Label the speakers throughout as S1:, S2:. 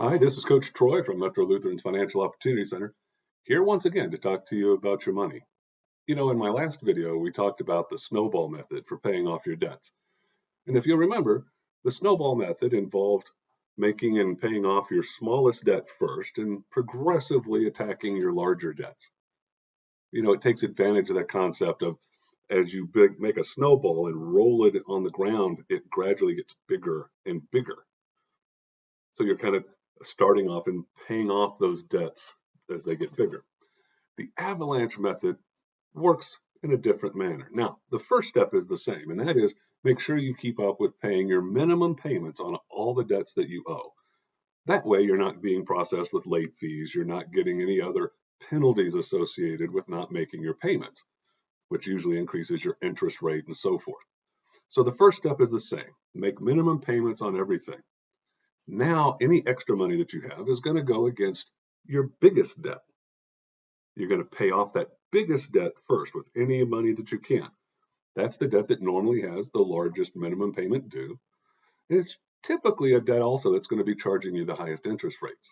S1: Hi, this is Coach Troy from Metro Lutheran's Financial Opportunity Center, here once again to talk to you about your money. In my last video, we talked about the snowball method for paying off your debts. And if you'll remember, the snowball method involved making and paying off your smallest debt first and progressively attacking your larger debts. It takes advantage of that concept of as you make a snowball and roll it on the ground, it gradually gets bigger and bigger. So you're kind of starting off and paying off those debts as they get bigger. The avalanche method works in a different manner. Now, the first step is the same, and that is make sure you keep up with paying your minimum payments on all the debts that you owe. That way, you're not being processed with late fees. You're not getting any other penalties associated with not making your payments, which usually increases your interest rate and so forth. So the first step is the same. Make minimum payments on everything. Now, any extra money that you have is going to go against your biggest debt. You're going to pay off that biggest debt first with any money that you can. That's the debt that normally has the largest minimum payment due. And it's typically a debt also that's going to be charging you the highest interest rates.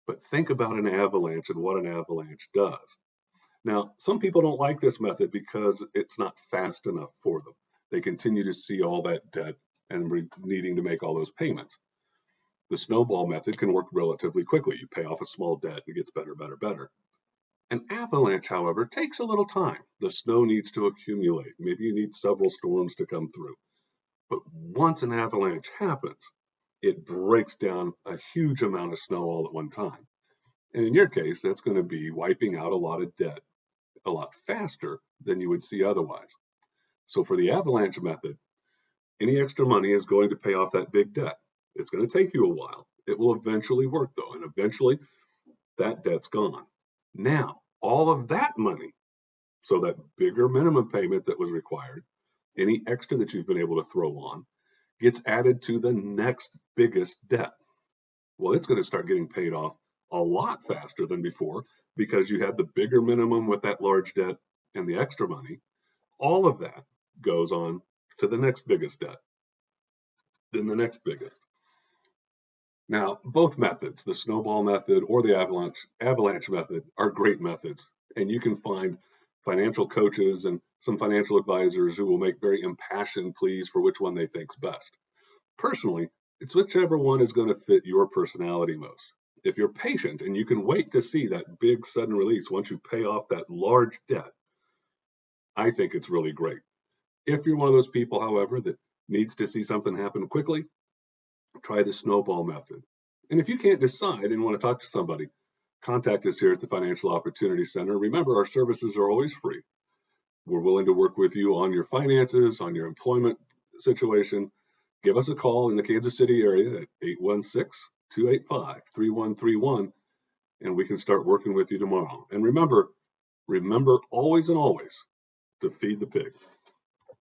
S1: But think about an avalanche and what an avalanche does. Now, some people don't like this method because it's not fast enough for them. They continue to see all that debt and needing to make all those payments. The snowball method can work relatively quickly. You pay off a small debt, it gets better, better, better. An avalanche, however, takes a little time. The snow needs to accumulate. Maybe you need several storms to come through. But once an avalanche happens, it breaks down a huge amount of snow all at one time. And in your case, that's going to be wiping out a lot of debt a lot faster than you would see otherwise. So for the avalanche method, any extra money is going to pay off that big debt. It's going to take you a while. It will eventually work though, and eventually that debt's gone. Now, all of that money, so that bigger minimum payment that was required, any extra that you've been able to throw on, gets added to the next biggest debt. Well, it's going to start getting paid off a lot faster than before because you had the bigger minimum with that large debt and the extra money. All of that goes on to the next biggest debt, then the next biggest. Now, both methods, the snowball method or the avalanche method, are great methods. And you can find financial coaches and some financial advisors who will make very impassioned pleas for which one they think's best. Personally, it's whichever one is going to fit your personality most. If you're patient and you can wait to see that big sudden release once you pay off that large debt, I think it's really great. If you're one of those people, however, that needs to see something happen quickly, try the snowball method. And if you can't decide and want to talk to somebody, contact us here at the Financial Opportunity Center. Remember, our services are always free. We're willing to work with you on your finances, on your employment situation. Give us a call in the Kansas City area at 816-285-3131, and we can start working with you tomorrow. And remember always and always to feed the pig.